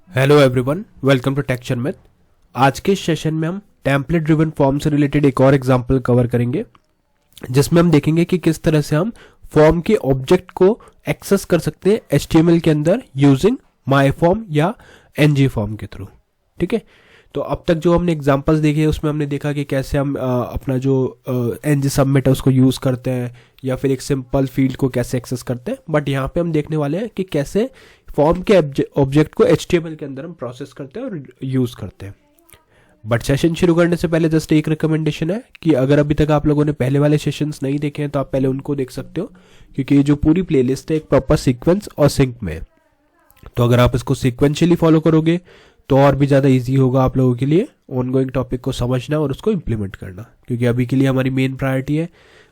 Hello everyone, welcome to Techture Math. आज के session में हम टेम्पलेट ड्रिवन फॉर्म से रिलेटेड एक और एग्जांपल कवर करेंगे, जिसमें हम देखेंगे कि किस तरह से हम फॉर्म के ऑब्जेक्ट को एक्सेस कर सकते हैं एचटीएमएल के अंदर यूजिंग माई फॉर्म या एनजी फॉर्म के थ्रू। ठीक है, तो अब तक जो हमने एग्जांपल्स देखे उसमें हमने देखा कि कैसे हम अपना जो एनजी सबमिट है उसको यूज़ करते हैं या फिर एक सिंपल फील्ड को कैसे एक्सेस करते हैं। बट यहाँ पे हम देखने वाले हैं कि कैसे फॉर्म के ऑब्जेक्ट को एचटीएमएल के अंदर हम प्रोसेस करते हैं और यूज़ करते हैं। बट सेशन शुरू करने से पहले जस्ट एक रिकमेंडेशन है कि अगर अभी तक आप लोगों ने पहले वाले सेशंस नहीं देखे हैं तो आप पहले उनको देख सकते हो, क्योंकि ये जो पूरी प्लेलिस्ट है एक प्रॉपर सीक्वेंस और सिंक में है। तो अगर आप इसको सीक्वेंशियली फॉलो करोगे तो और भी ज़्यादा इजी होगा आप लोगों के लिए ऑनगोइंग टॉपिक को समझना और उसको इम्प्लीमेंट करना, क्योंकि अभी के लिए हमारी मेन प्रायोरिटी है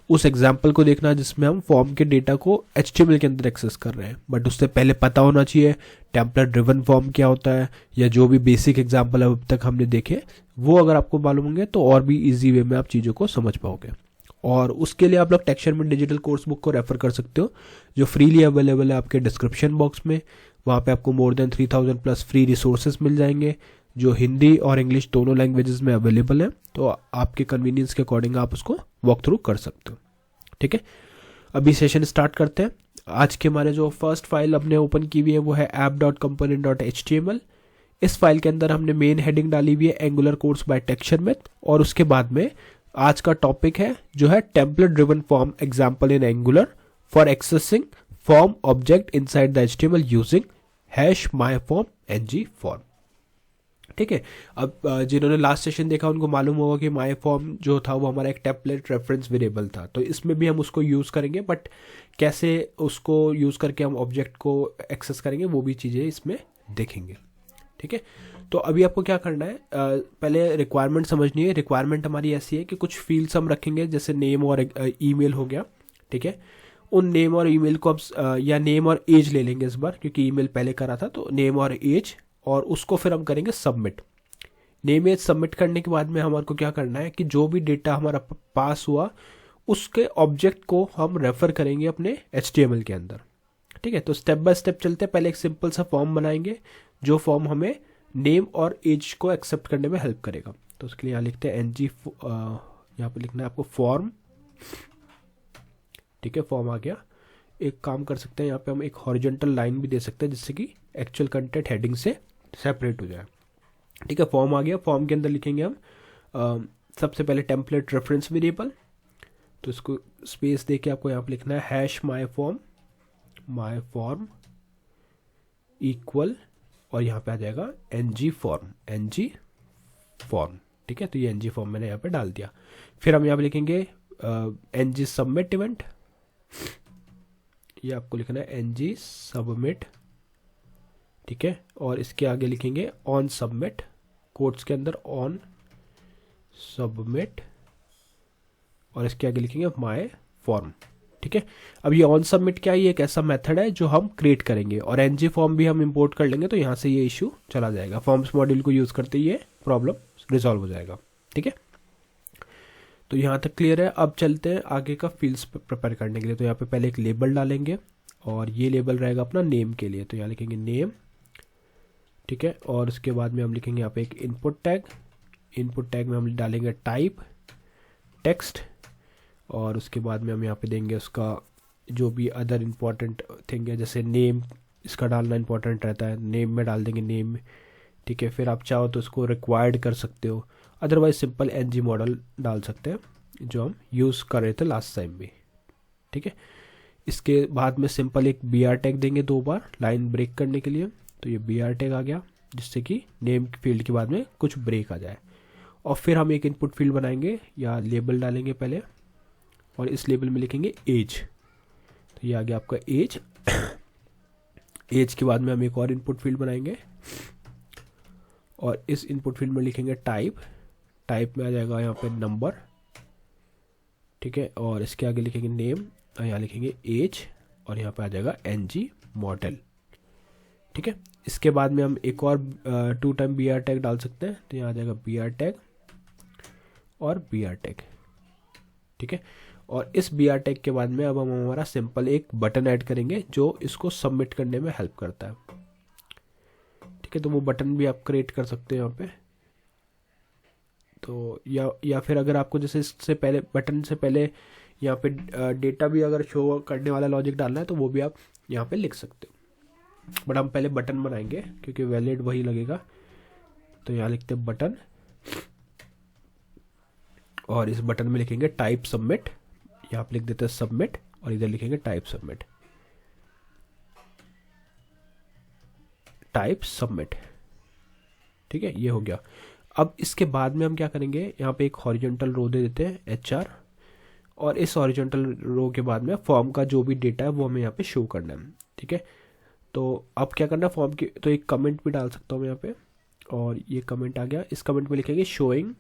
उस एग्जाम्पल को देखना जिसमें हम फॉर्म के डेटा को एचटीएमएल के अंदर एक्सेस कर रहे हैं। बट उससे पहले पता होना चाहिए टेम्पलेट ड्रिवन फॉर्म क्या होता है, या जो भी बेसिक एग्जाम्पल अब तक हमने देखे वो अगर आपको मालूम होंगे तो और भी इजी वे में आप चीज़ों को समझ पाओगे। और उसके लिए आप लोग टेक्चर में डिजिटल कोर्स बुक को रेफर कर सकते हो, जो फ्रीली अवेलेबल है आपके डिस्क्रिप्शन बॉक्स में। वहाँ पे आपको more than 3000 plus free resources मिल जाएंगे, जो हिंदी और इंग्लिश दोनों लैंग्वेजेस में अवेलेबल है। तो आपके कन्वीनियंस के अकॉर्डिंग आप उसको वॉक थ्रू कर सकते हो। ठीक है, अभी सेशन स्टार्ट करते हैं। आज के हमारे जो फर्स्ट फाइल हमने ओपन की हुई है वो है app.component.html। इस फाइल के अंदर हमने मेन हेडिंग डाली हुई है Angular course by Techture Math, और उसके बाद में आज का टॉपिक है जो है template driven form example in Angular for accessing form object inside the HTML using hash my form NG form. ठीक है, अब जिन्होंने लास्ट सेशन देखा उनको मालूम होगा कि माई फॉर्म जो था वो हमारा एक टेम्पलेट रेफरेंस वेरिएबल था, तो इसमें भी हम उसको यूज़ करेंगे। बट कैसे उसको यूज़ करके हम ऑब्जेक्ट को एक्सेस करेंगे वो भी चीज़ें इसमें देखेंगे। ठीक है, तो अभी आपको क्या करना है, पहले रिक्वायरमेंट समझनी है। रिक्वायरमेंट हमारी ऐसी है कि कुछ फील्ड्स हम रखेंगे, जैसे नेम और ईमेल हो गया। ठीक है, उन नेम और ईमेल को अब या नेम और एज ले लेंगे इस बार, क्योंकि ईमेल पहले करा था, तो नेम और एज, और उसको फिर हम करेंगे सबमिट। नेम एज सबमिट करने के बाद में हमारे को क्या करना है कि जो भी डेटा हमारा पास हुआ उसके ऑब्जेक्ट को हम रेफर करेंगे अपने एचटीएमएल के अंदर। ठीक है, तो स्टेप बाय स्टेप चलते हैं। पहले एक सिंपल सा फॉर्म बनाएंगे जो फॉर्म हमें नेम और एज को एक्सेप्ट करने में हेल्प करेगा। तो उसके लिए यहाँ लिखते हैं एनजी, यहाँ पे लिखना है आपको फॉर्म। ठीक है, फॉर्म आ गया। एक काम कर सकते हैं, यहाँ पे हम एक हॉरिजॉन्टल लाइन भी दे सकते हैं जिससे कि एक्चुअल कंटेंट हेडिंग से सेपरेट हो जाए। ठीक है, फॉर्म आ गया। फॉर्म के अंदर लिखेंगे हम सबसे पहले टेम्पलेट रेफरेंस वेरिएबल, तो इसको स्पेस दे के आपको यहाँ पे लिखना है हैश माई फॉर्म इक्वल, और यहाँ पे आ जाएगा एनजी फॉर्म। ठीक है, तो ये एनजी फॉर्म मैंने यहाँ पे डाल दिया। फिर हम यहाँ पे लिखेंगे एनजी सबमिट इवेंट, ये आपको लिखना है एनजी सबमिट। ठीक है, और इसके आगे लिखेंगे ऑन सबमिट, कोट्स के अंदर ऑन सबमिट, और इसके आगे लिखेंगे माय फॉर्म। ठीक है, अब ये ऑन सबमिट क्या है, ये एक ऐसा मेथड है जो हम क्रिएट करेंगे, और एनजी फॉर्म भी हम इंपोर्ट कर लेंगे, तो यहाँ से ये इशू चला जाएगा। फॉर्म्स मॉड्यूल को यूज़ करते ही ये प्रॉब्लम रिजॉल्व हो जाएगा। ठीक है, तो यहाँ तक क्लियर है। अब चलते हैं आगे का फील्ड्स प्रिपेयर करने के लिए। तो यहाँ पे पहले एक लेबल डालेंगे, और ये लेबल रहेगा अपना नेम के लिए, तो यहाँ लिखेंगे नेम। ठीक है, और उसके बाद में हम लिखेंगे यहाँ पे एक इनपुट टैग में हम डालेंगे टाइप टेक्स्ट, और उसके बाद में हम यहाँ पे देंगे उसका जो भी अदर इम्पॉर्टेंट थिंग है, जैसे नेम, इसका डालना इंपॉर्टेंट रहता है, नेम में डाल देंगे नेम। ठीक है, फिर आप चाहो तो इसको रिक्वायर्ड कर सकते हो, अदरवाइज सिंपल एनजी मॉडल डाल सकते हैं जो हम यूज़ कर रहे थे लास्ट टाइम भी। ठीक है, इसके बाद में सिंपल एक बी आर टैग देंगे 2 बार लाइन ब्रेक करने के लिए, तो ये बी आर टैग आ गया, जिससे कि नेम फील्ड के बाद में कुछ ब्रेक आ जाए। और फिर हम एक इनपुट फील्ड बनाएंगे, या लेबल डालेंगे पहले, और इस लेबल में लिखेंगे एज, तो ये आ गया आपका एज। एज के बाद में हम एक और इनपुट फील्ड बनाएंगे, और इस इनपुट फील्ड में लिखेंगे टाइप में आ जाएगा यहाँ पे नंबर। ठीक है, और इसके आगे लिखेंगे नेम, और यहाँ लिखेंगे एज, और यहाँ पे आ जाएगा एनजी मॉडल। ठीक है, इसके बाद में हम एक और 2 टाइम बी आर टैग डाल सकते हैं, तो यहाँ आ जाएगा बी आर टैग और बी आर टैग। ठीक है, और इस बी आर टैग के बाद में अब हम हमारा सिंपल एक बटन ऐड करेंगे जो इसको सबमिट करने में हेल्प करता है। ठीक है, तो वो बटन भी आप क्रिएट कर सकते हैं यहाँ पे। तो या फिर अगर आपको जैसे इससे पहले बटन से पहले यहाँ पे डेटा भी अगर शो करने वाला लॉजिक डालना है तो वो भी आप यहाँ पे लिख सकते हो। बट हम पहले बटन बनाएंगे क्योंकि वैलिड वही लगेगा। तो यहाँ लिखते हैं बटन, और इस बटन में लिखेंगे टाइप सबमिट। यहाँ पे लिख देते हैं सबमिट, और इधर लिखेंगे टाइप सबमिट, टाइप सबमिट। ठीक है, ये हो गया। अब इसके बाद में हम क्या करेंगे, यहाँ पे एक हॉरिजॉन्टल रो दे देते हैं HR, और इस हॉरिजॉन्टल रो के बाद में फॉर्म का जो भी डेटा है वो हमें यहाँ पे शो करना है। ठीक है, तो अब क्या करना है फॉर्म की, तो एक कमेंट भी डाल सकता हूँ मैं यहाँ पे, और ये कमेंट आ गया। इस कमेंट में लिखेंगे showing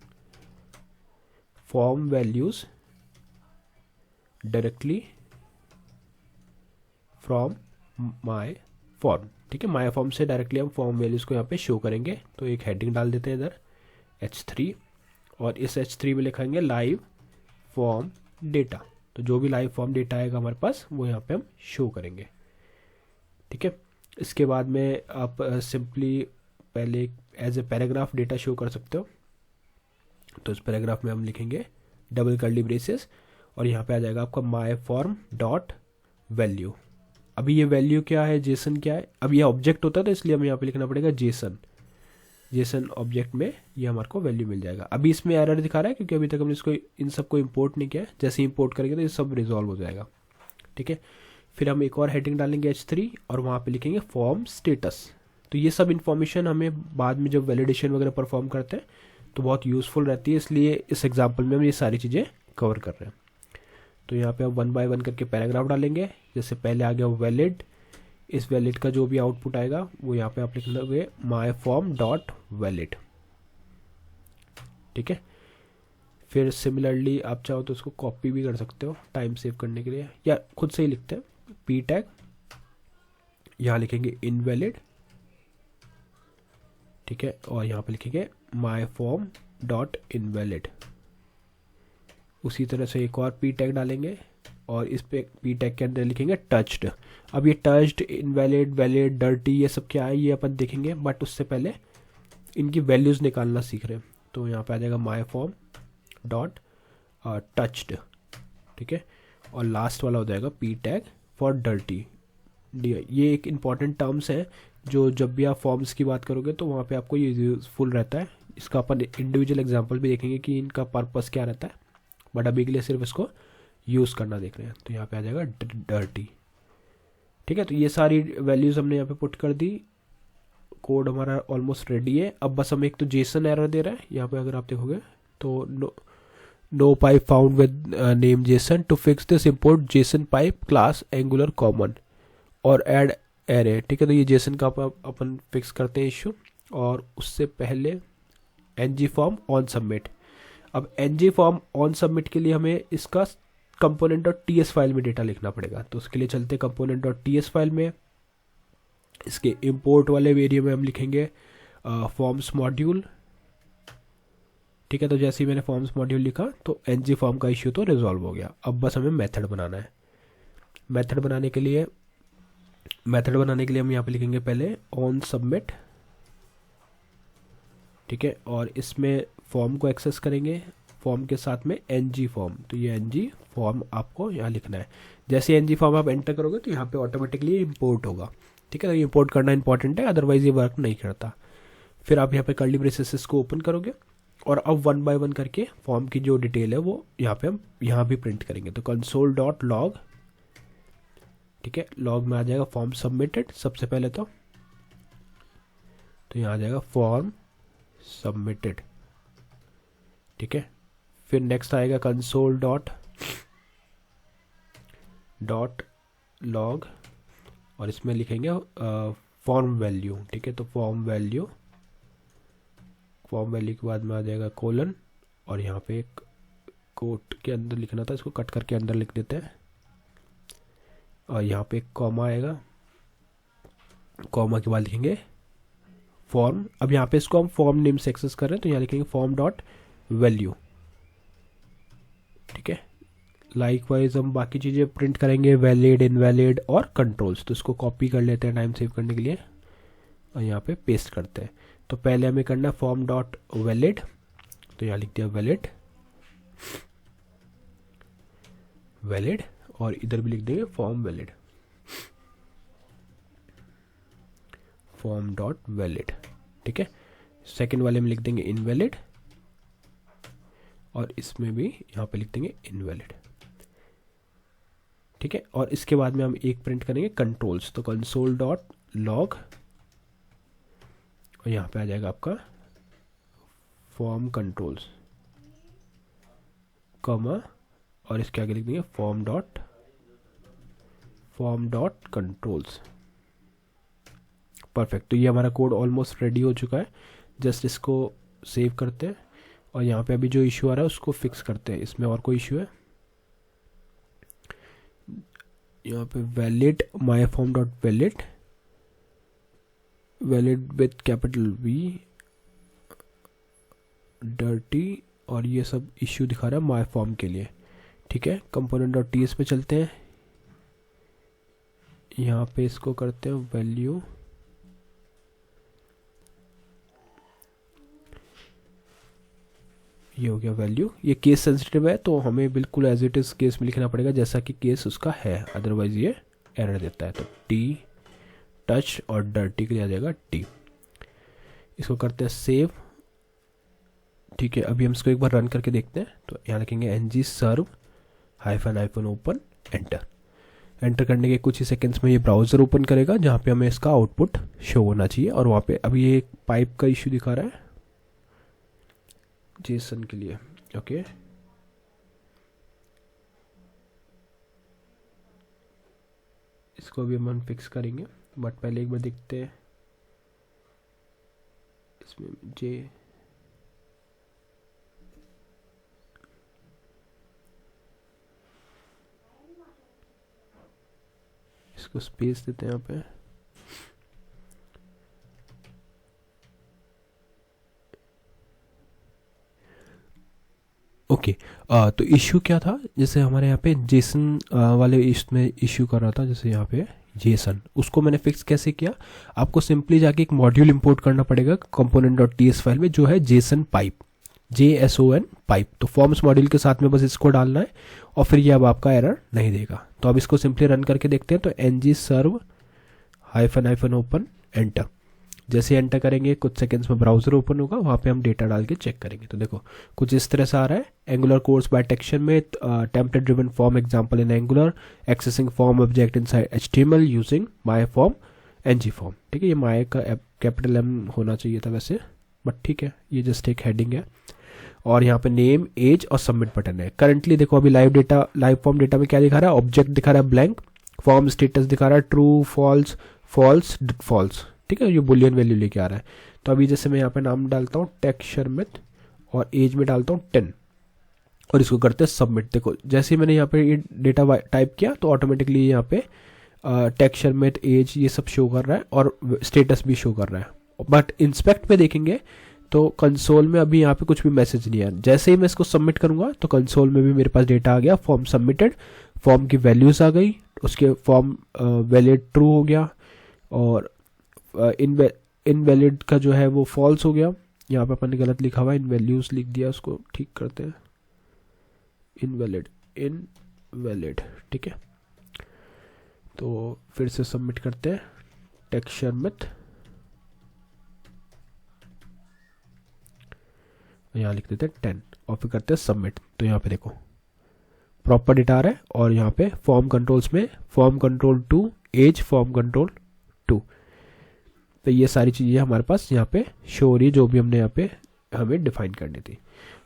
form values directly from my form. ठीक है, माय फॉर्म से डायरेक्टली हम फॉर्म वैल्यूज़ को यहाँ पे शो करेंगे। तो एक हेडिंग डाल देते हैं इधर H3, और इस H3 में लिखेंगे लाइव फॉर्म डेटा। तो जो भी लाइव फॉर्म डेटा आएगा हमारे पास वो यहाँ पे हम शो करेंगे। ठीक है, इसके बाद में आप सिंपली पहले as a paragraph data show कर सकते हो। तो इस पैराग्राफ में हम लिखेंगे डबल कर्ली ब्रेसेस, और यहाँ पे आ जाएगा आपका माय फॉर्म डॉट वैल्यू। अभी ये वैल्यू क्या है, जेसन क्या है, अब ये ऑब्जेक्ट होता है तो इसलिए हमें यहाँ पे लिखना पड़ेगा जेसन। जेसन ऑब्जेक्ट में ये हमारे को वैल्यू मिल जाएगा। अभी इसमें एरर दिखा रहा है क्योंकि अभी तक हमने इसको इन सबको इंपोर्ट नहीं किया है। जैसे इंपोर्ट करेंगे तो ये सब रिजॉल्व हो जाएगा। ठीक है, फिर हम एक और हेडिंग डालेंगे H3, और वहाँ पे लिखेंगे फॉर्म स्टेटस। तो ये सब इन्फॉर्मेशन हमें बाद में जब वैलिडेशन वगैरह परफॉर्म करते हैं तो बहुत यूज़फुल रहती है, इसलिए इस एग्जाम्पल में हम ये सारी चीज़ें कवर कर रहे हैं। तो यहाँ पे हम 1 बाय 1 करके पैराग्राफ डालेंगे। जैसे पहले आ गया वैलिड, इस वैलिड का जो भी आउटपुट आएगा वो यहाँ पे आप लिख लोगे माय फॉर्म डॉट वैलिड। ठीक है, फिर सिमिलरली आप चाहो तो उसको कॉपी भी कर सकते हो टाइम सेव करने के लिए, या खुद से ही लिखते हैं पी टैग, यहाँ लिखेंगे इनवैलिड। ठीक है, और यहाँ पे लिखेंगे माय फॉर्म डॉट इनवैलिड। उसी तरह से एक और पी टैग डालेंगे, और इस पे पी टैग के अंदर लिखेंगे टच्ड। अब ये टच्ड, इनवैलिड, वैलिड, डर्टी, ये सब क्या है ये अपन देखेंगे, बट उससे पहले इनकी वैल्यूज़ निकालना सीख रहे हैं। तो यहाँ पे आ जाएगा माय फॉर्म डॉट टच्ड। ठीक है, और लास्ट वाला हो जाएगा पी टैग फॉर डर्टी। ये एक इम्पॉर्टेंट टर्म्स है जो जब भी आप फॉर्म्स की बात करोगे तो वहाँ पे आपको ये यूजफुल रहता है। इसका अपन इंडिविजुअल एग्जांपल भी देखेंगे कि इनका पर्पस क्या रहता है, बट अभी के लिए सिर्फ इसको यूज़ करना देख रहे हैं। तो यहाँ पे आ जाएगा डर्टी। ठीक है, तो ये सारी वैल्यूज़ हमने यहाँ पे पुट कर दी। कोड हमारा ऑलमोस्ट रेडी है। अब बस हम एक तो जेसन एरर दे रहा है यहाँ पे, अगर आप देखोगे तो no pipe found with name JSON, to fix this import JSON pipe class Angular common और ऐड एरे। ठीक है, तो ये जेसन का अपन फिक्स करते हैं इशू, और उससे पहले ng फॉर्म ऑन सबमिट। अब ng फॉर्म ऑन सबमिट के लिए हमें इसका कंपोनेंट डॉट टीएस फाइल में डेटा लिखना पड़ेगा। तो उसके लिए चलते कंपोनेंट डॉट टीएस फाइल में, इसके इंपोर्ट वाले एरिया में हम लिखेंगे फॉर्म्स मॉड्यूल। ठीक है, तो जैसे ही मैंने फॉर्म्स मॉड्यूल लिखा तो ng फॉर्म का इश्यू तो रिजॉल्व हो गया। अब बस हमें मेथड बनाना है। मेथड बनाने के लिए हम यहाँ पे लिखेंगे पहले ऑन सबमिट। ठीक है, और इसमें फॉर्म को एक्सेस करेंगे, फॉर्म के साथ में ng फॉर्म। तो ये ng फॉर्म आपको यहाँ लिखना है। जैसे ng फॉर्म आप एंटर करोगे तो यहाँ पे ऑटोमेटिकली इंपोर्ट होगा। ठीक है, तो ये इंपोर्ट करना इंपॉर्टेंट है, अदरवाइज ये वर्क नहीं करता। फिर आप यहाँ पे कर्ली ब्रेसेस को ओपन करोगे, और अब 1 बाय 1 करके फॉर्म की जो डिटेल है वो यहाँ पे हम यहाँ भी प्रिंट करेंगे। तो कंसोल डॉट लॉग, ठीक है, लॉग में आ जाएगा फॉर्म सबमिटेड सबसे पहले। तो यहाँ आ जाएगा फॉर्म सबमिटेड। ठीक है, फिर नेक्स्ट आएगा कंसोल डॉट लॉग, और इसमें लिखेंगे फॉर्म वैल्यू। ठीक है, तो फॉर्म वैल्यू के बाद में आ जाएगा कोलन, और यहाँ पे एक कोट के अंदर लिखना था, इसको कट करके अंदर लिख देते हैं, और यहाँ पे एक कॉमा आएगा। कॉमा के बाद लिखेंगे फॉर्म। अब यहाँ पे इसको हम फॉर्म नेम से एक्सेस कर रहे हैं, तो यहाँ लिखेंगे फॉर्म डॉट वैल्यू। ठीक है, लाइकवाइज हम बाकी चीज़ें प्रिंट करेंगे, वैलिड, इनवैलिड और कंट्रोल्स। तो इसको कॉपी कर लेते हैं टाइम सेव करने के लिए, और यहाँ पे पेस्ट करते हैं। तो पहले हमें करना है फॉर्म डॉट वैलिड, तो यहाँ लिख दिया वैलिड वैलिड, और इधर भी लिख देंगे form valid, form dot valid. ठीक है, सेकेंड वाले में लिख देंगे इनवैलिड, और इसमें भी यहाँ पे लिख देंगे इनवैलिड। ठीक है, और इसके बाद में हम एक प्रिंट करेंगे कंट्रोल्स, तो कंसोल डॉट लॉग, और यहाँ पे आ जाएगा आपका फॉर्म कंट्रोल्स कॉमा, और इसके आगे लिख देंगे फॉर्म डॉट कंट्रोल्स। परफेक्ट, तो ये हमारा कोड ऑलमोस्ट रेडी हो चुका है। जस्ट इसको सेव करते हैं, और यहाँ पे अभी जो इशू आ रहा है उसको फिक्स करते हैं। इसमें और कोई इशू है, यहाँ पे valid my form dot valid, valid with capital V, dirty, और ये सब इश्यू दिखा रहा है माई फॉर्म के लिए। ठीक है, कंपोनेंट डॉट टी एस पे चलते हैं, यहाँ पे इसको करते हैं वैल्यू, ये हो गया वैल्यू। ये केस सेंसिटिव है तो हमें बिल्कुल एज इट इज केस में लिखना पड़ेगा जैसा कि केस उसका है, अदरवाइज ये एरर देता है। तो टी टच और डर्टी के लिए आ जाएगा टी। इसको करते हैं सेव। ठीक है, अभी हम इसको एक बार रन करके देखते हैं। तो यहाँ लिखेंगे एनजी सर्व हाइफन ओपन एंटर। एंटर करने के कुछ ही सेकंड्स में ये ब्राउज़र ओपन करेगा जहाँ पे हमें इसका आउटपुट शो होना चाहिए, और वहाँ पे अभी ये पाइप का इश्यू दिखा रहा है जेसन के लिए। ओके, इसको भी हम फिक्स करेंगे, बट पहले एक बार देखते हैं इसमें जे इसको स्पेस देते हैं यहाँ पे। ओके, तो इशू क्या था, जैसे हमारे यहाँ पे जेसन वाले इसमें इशू कर रहा था, जैसे यहाँ पे जेसन, उसको मैंने फिक्स कैसे किया। आपको सिंपली जाके एक मॉड्यूल इंपोर्ट करना पड़ेगा component dot T S file में, जो है जेसन पाइप, JSON पाइप। तो फॉर्म्स मॉड्यूल के साथ में बस इसको डालना है, और फिर ये अब आपका एरर नहीं देगा। तो अब इसको सिंपली रन करके देखते हैं। तो ng सर्व हाइफन ओपन एंटर। जैसे एंटर करेंगे कुछ सेकंड्स में ब्राउजर ओपन होगा, वहाँ पे हम डेटा डाल के चेक करेंगे। तो देखो कुछ इस तरह से आ रहा है, एंगुलर कोर्स बाय टेक्सचर में template driven form example in angular, accessing form object inside HTML using my form ng form. ठीक है, ये माय का कैपिटल M होना चाहिए था वैसे, बट ठीक है, ये जस्ट एक हेडिंग है। और यहाँ पे नेम, एज और सबमिट बटन है। करंटली देखो अभी लाइव फॉर्म डेटा में क्या दिखा रहा है, ऑब्जेक्ट दिखा रहा है ब्लैंक, फॉर्म स्टेटस दिखा रहा है ट्रू फॉल्स फॉल्स फॉल्स। ठीक है, ये बुलियन वैल्यू लेके आ रहा है। तो अभी जैसे मैं यहाँ पे नाम डालता हूँ टेक्सचर मिथ, और एज में डालता हूँ 10, और इसको करते हैं सबमिट। देखो जैसे ही मैंने यहाँ पे ये डेटा टाइप किया तो ऑटोमेटिकली यहाँ पे टेक्सचर मिथ, एज ये सब शो कर रहा है, और स्टेटस भी शो कर रहा है। बट इंस्पेक्ट पे देखेंगे तो कंसोल में अभी यहाँ पे कुछ भी मैसेज नहीं है। जैसे ही मैं इसको सबमिट करूंगा तो कंसोल में भी मेरे पास डेटा आ गया, फॉर्म सबमिटेड, फॉर्म की वैल्यूज आ गई, उसके फॉर्म वैलिड ट्रू हो गया, और इनवैलिड का जो है वो फॉल्स हो गया। यहाँ पे अपन ने गलत लिखा हुआ है, इन वैल्यूज लिख दिया, उसको ठीक करते हैं, इनवैलिड। ठीक है, तो फिर से सबमिट करते हैं टेक्सचर मिथ, यहाँ लिख देते हैं 10, और फिर करते हैं सबमिट। तो यहाँ पे देखो प्रॉपर डेटा आ रहा है, और यहाँ पे फॉर्म कंट्रोल्स में form control 2, as form control 2। तो ये सारी चीज़ें हमारे पास यहाँ पे शो हो रही है, जो भी हमने यहाँ पे हमें डिफाइन करनी थी।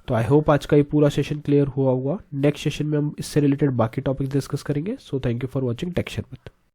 तो आई होप आज का ये पूरा सेशन क्लियर हुआ होगा। नेक्स्ट सेशन में हम इससे रिलेटेड बाकी टॉपिक डिस्कस करेंगे। So thank you for watching texture myth.